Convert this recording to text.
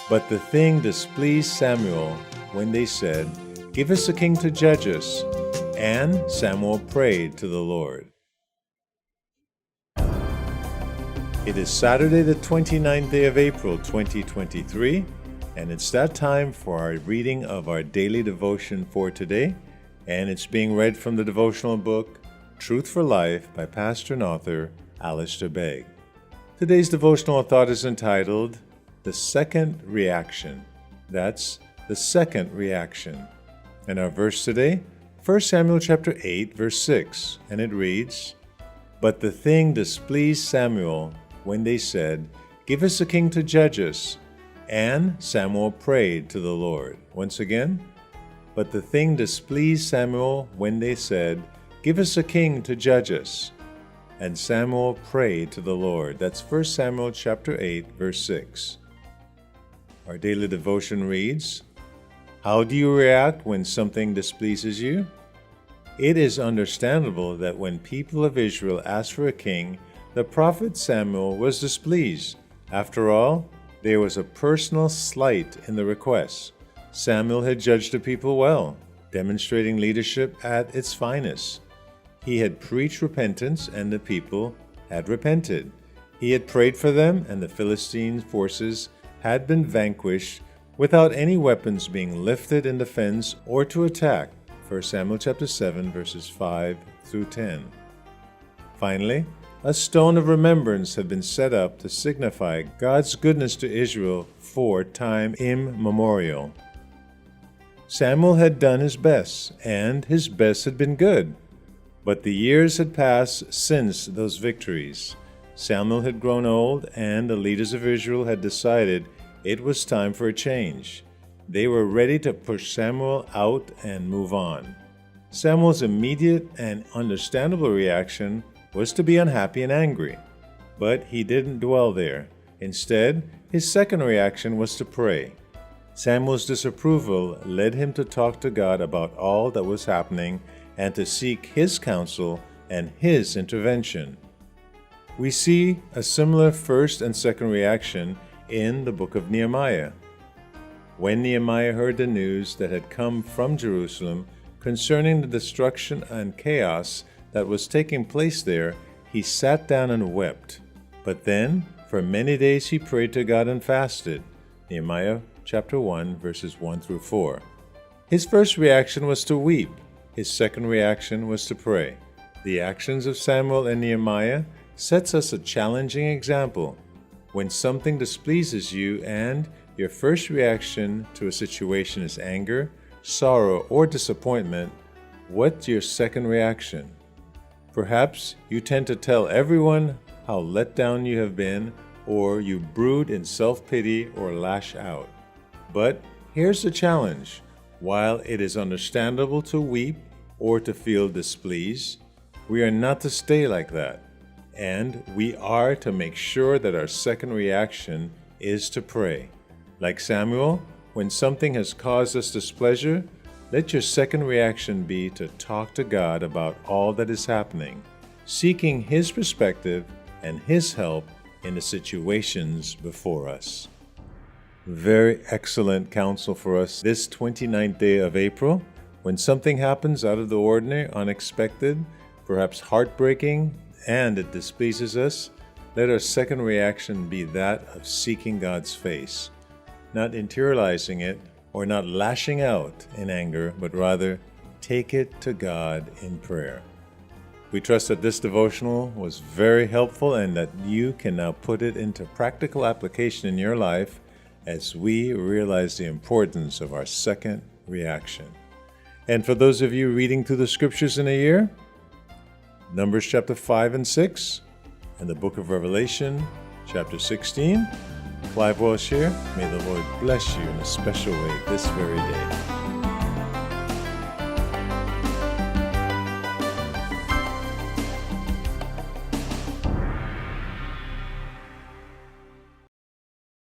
But the thing displeased Samuel when they said, "Give us a king to judge us." And Samuel prayed to the Lord. It is Saturday, the 29th day of April, 2023, and it's that time for our reading of our daily devotion for today, and it's being read from the devotional book, Truth for Life, by pastor and author Alistair Begg. Today's devotional thought is entitled, The Second Reaction. That's the second reaction. And our verse today, 1 Samuel chapter 8, verse 6, and it reads, "But the thing displeased Samuel when they said, 'Give us a king to judge us.' And Samuel prayed to the Lord." Once again, "But the thing displeased Samuel when they said, 'Give us a king to judge us.' And Samuel prayed to the Lord." That's 1 Samuel chapter 8, verse 6. Our daily devotion reads, how do you react when something displeases you? It is understandable that when people of Israel asked for a king, the prophet Samuel was displeased. After all, there was a personal slight in the request. Samuel had judged the people well, demonstrating leadership at its finest. He had preached repentance, and the people had repented. He had prayed for them, and the Philistine forces had been vanquished without any weapons being lifted in defense or to attack. 1 Samuel chapter 7, verses 5 through 10. Finally, a stone of remembrance had been set up to signify God's goodness to Israel for time immemorial. Samuel had done his best, and his best had been good. But the years had passed since those victories. Samuel had grown old, and the leaders of Israel had decided it was time for a change. They were ready to push Samuel out and move on. Samuel's immediate and understandable reaction was to be unhappy and angry. But he didn't dwell there. Instead, his second reaction was to pray. Samuel's disapproval led him to talk to God about all that was happening and to seek His counsel and His intervention. We see a similar first and second reaction in the book of Nehemiah. When Nehemiah heard the news that had come from Jerusalem concerning the destruction and chaos that was taking place there, he sat down and wept. But then, for many days he prayed to God and fasted. Nehemiah chapter 1, verses 1 through 4. His first reaction was to weep. His second reaction was to pray. The actions of Samuel and Nehemiah sets us a challenging example. When something displeases you and your first reaction to a situation is anger, sorrow, or disappointment, what's your second reaction? Perhaps you tend to tell everyone how let down you have been, or you brood in self-pity or lash out. But here's the challenge. While it is understandable to weep or to feel displeased, we are not to stay like that. And we are to make sure that our second reaction is to pray. Like Samuel, when something has caused us displeasure, let your second reaction be to talk to God about all that is happening, seeking His perspective and His help in the situations before us. Very excellent counsel for us this 29th day of April. When something happens out of the ordinary, unexpected, perhaps heartbreaking, and it displeases us, let our second reaction be that of seeking God's face, not internalizing it or not lashing out in anger, but rather take it to God in prayer. We trust that this devotional was very helpful and that you can now put it into practical application in your life as we realize the importance of our second reaction. And for those of you reading through the scriptures in a year, Numbers chapter 5 and 6, and the book of Revelation chapter 16, Clive Welsh here. May the Lord bless you in a special way this very day.